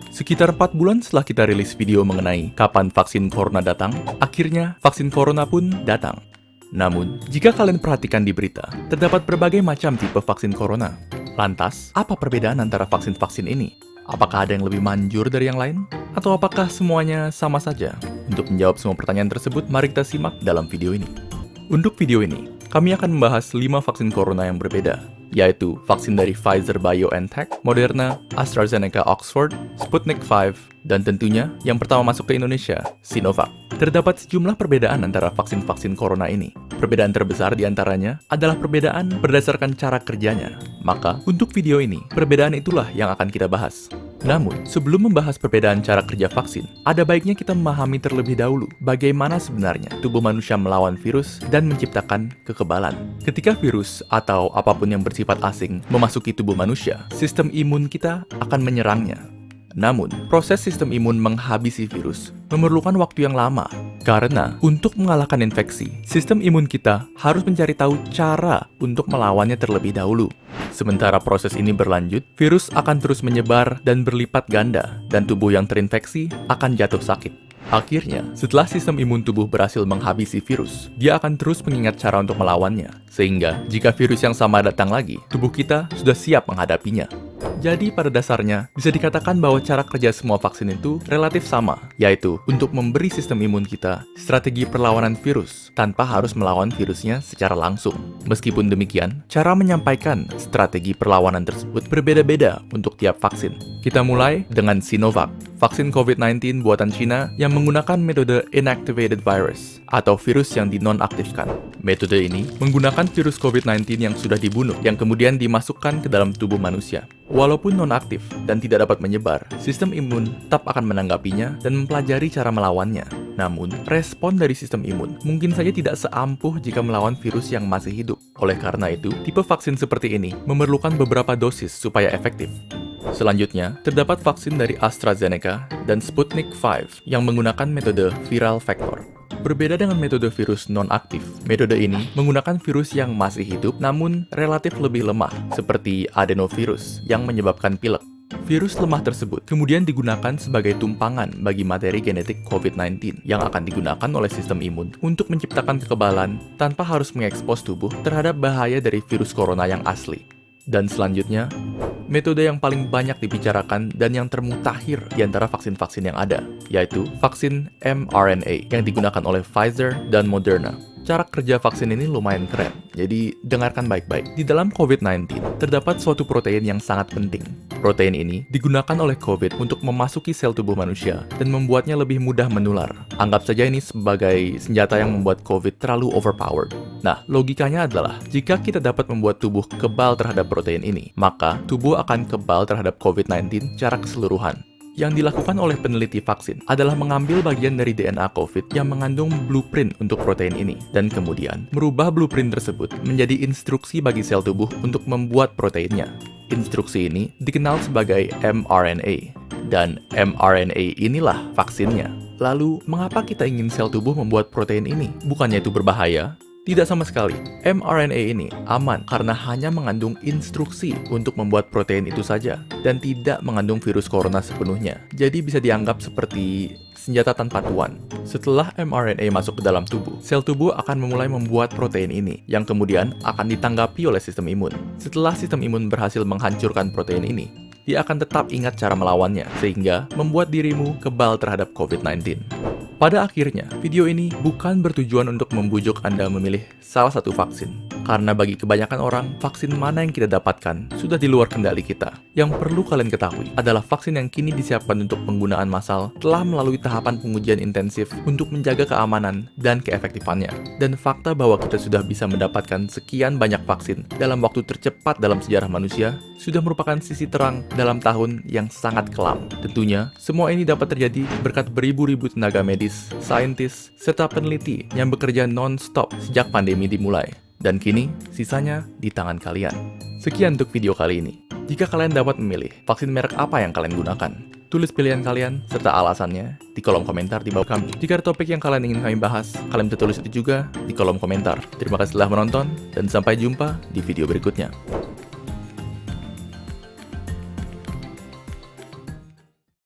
Sekitar 4 bulan setelah kita rilis video mengenai kapan vaksin corona datang, akhirnya vaksin corona pun datang. Namun, jika kalian perhatikan di berita, terdapat berbagai macam tipe vaksin corona. Lantas, apa perbedaan antara vaksin-vaksin ini? Apakah ada yang lebih manjur dari yang lain? Atau apakah semuanya sama saja? Untuk menjawab semua pertanyaan tersebut, mari kita simak dalam video ini. Untuk video ini, kami akan membahas 5 vaksin corona yang berbeda, yaitu vaksin dari Pfizer-BioNTech, Moderna, AstraZeneca Oxford, Sputnik V, dan tentunya yang pertama masuk ke Indonesia, Sinovac. Terdapat sejumlah perbedaan antara vaksin-vaksin corona ini. Perbedaan terbesar di antaranya adalah perbedaan berdasarkan cara kerjanya. Maka, untuk video ini, perbedaan itulah yang akan kita bahas. Namun, sebelum membahas perbedaan cara kerja vaksin, ada baiknya kita memahami terlebih dahulu bagaimana sebenarnya tubuh manusia melawan virus dan menciptakan kekebalan. Ketika virus atau apapun yang bersifat asing memasuki tubuh manusia, sistem imun kita akan menyerangnya. Namun, proses sistem imun menghabisi virus memerlukan waktu yang lama. Karena, untuk mengalahkan infeksi, sistem imun kita harus mencari tahu cara untuk melawannya terlebih dahulu. Sementara proses ini berlanjut, virus akan terus menyebar dan berlipat ganda, dan tubuh yang terinfeksi akan jatuh sakit. Akhirnya, setelah sistem imun tubuh berhasil menghabisi virus, dia akan terus mengingat cara untuk melawannya. Sehingga, jika virus yang sama datang lagi, tubuh kita sudah siap menghadapinya. Jadi pada dasarnya, bisa dikatakan bahwa cara kerja semua vaksin itu relatif sama, yaitu untuk memberi sistem imun kita strategi perlawanan virus tanpa harus melawan virusnya secara langsung. Meskipun demikian, cara menyampaikan strategi perlawanan tersebut berbeda-beda untuk tiap vaksin. Kita mulai dengan Sinovac, vaksin COVID-19 buatan Cina yang menggunakan metode inactivated virus atau virus yang dinonaktifkan. Metode ini menggunakan virus COVID-19 yang sudah dibunuh yang kemudian dimasukkan ke dalam tubuh manusia. Walaupun nonaktif dan tidak dapat menyebar, sistem imun tetap akan menanggapinya dan mempelajari cara melawannya. Namun, respon dari sistem imun mungkin saja tidak seampuh jika melawan virus yang masih hidup. Oleh karena itu, tipe vaksin seperti ini memerlukan beberapa dosis supaya efektif. Selanjutnya, terdapat vaksin dari AstraZeneca dan Sputnik V yang menggunakan metode viral vector. Berbeda dengan metode virus non-aktif, metode ini menggunakan virus yang masih hidup namun relatif lebih lemah, seperti adenovirus yang menyebabkan pilek. Virus lemah tersebut kemudian digunakan sebagai tumpangan bagi materi genetik COVID-19 yang akan digunakan oleh sistem imun untuk menciptakan kekebalan tanpa harus mengekspos tubuh terhadap bahaya dari virus corona yang asli. Dan selanjutnya, metode yang paling banyak dibicarakan dan yang termutakhir di antara vaksin-vaksin yang ada, yaitu vaksin mRNA yang digunakan oleh Pfizer dan Moderna. Cara kerja vaksin ini lumayan keren, jadi dengarkan baik-baik. Di dalam COVID-19, terdapat suatu protein yang sangat penting. Protein ini digunakan oleh COVID untuk memasuki sel tubuh manusia dan membuatnya lebih mudah menular. Anggap saja ini sebagai senjata yang membuat COVID terlalu overpowered. Nah, logikanya adalah, jika kita dapat membuat tubuh kebal terhadap protein ini, maka tubuh akan kebal terhadap COVID-19 secara keseluruhan. Yang dilakukan oleh peneliti vaksin adalah mengambil bagian dari DNA COVID yang mengandung blueprint untuk protein ini, dan kemudian merubah blueprint tersebut menjadi instruksi bagi sel tubuh untuk membuat proteinnya. Instruksi ini dikenal sebagai mRNA, dan mRNA inilah vaksinnya. Lalu, mengapa kita ingin sel tubuh membuat protein ini? Bukannya itu berbahaya? Tidak sama sekali. mRNA ini aman karena hanya mengandung instruksi untuk membuat protein itu saja dan tidak mengandung virus corona sepenuhnya. Jadi bisa dianggap seperti senjata tanpa tuan. Setelah mRNA masuk ke dalam tubuh, sel tubuh akan memulai membuat protein ini yang kemudian akan ditanggapi oleh sistem imun. Setelah sistem imun berhasil menghancurkan protein ini, dia akan tetap ingat cara melawannya sehingga membuat dirimu kebal terhadap COVID-19. Pada akhirnya, video ini bukan bertujuan untuk membujuk Anda memilih salah satu vaksin. Karena bagi kebanyakan orang, vaksin mana yang kita dapatkan sudah di luar kendali kita. Yang perlu kalian ketahui adalah vaksin yang kini disiapkan untuk penggunaan massal telah melalui tahapan pengujian intensif untuk menjaga keamanan dan keefektifannya. Dan fakta bahwa kita sudah bisa mendapatkan sekian banyak vaksin dalam waktu tercepat dalam sejarah manusia sudah merupakan sisi terang dalam tahun yang sangat kelam. Tentunya, semua ini dapat terjadi berkat beribu-ribu tenaga medis, saintis, serta peneliti yang bekerja non-stop sejak pandemi dimulai. Dan kini, sisanya di tangan kalian. Sekian untuk video kali ini. Jika kalian dapat memilih vaksin merek apa yang kalian gunakan, tulis pilihan kalian serta alasannya di kolom komentar di bawah kami. Jika ada topik yang kalian ingin kami bahas, kalian bisa tulis itu juga di kolom komentar. Terima kasih telah menonton, dan sampai jumpa di video berikutnya.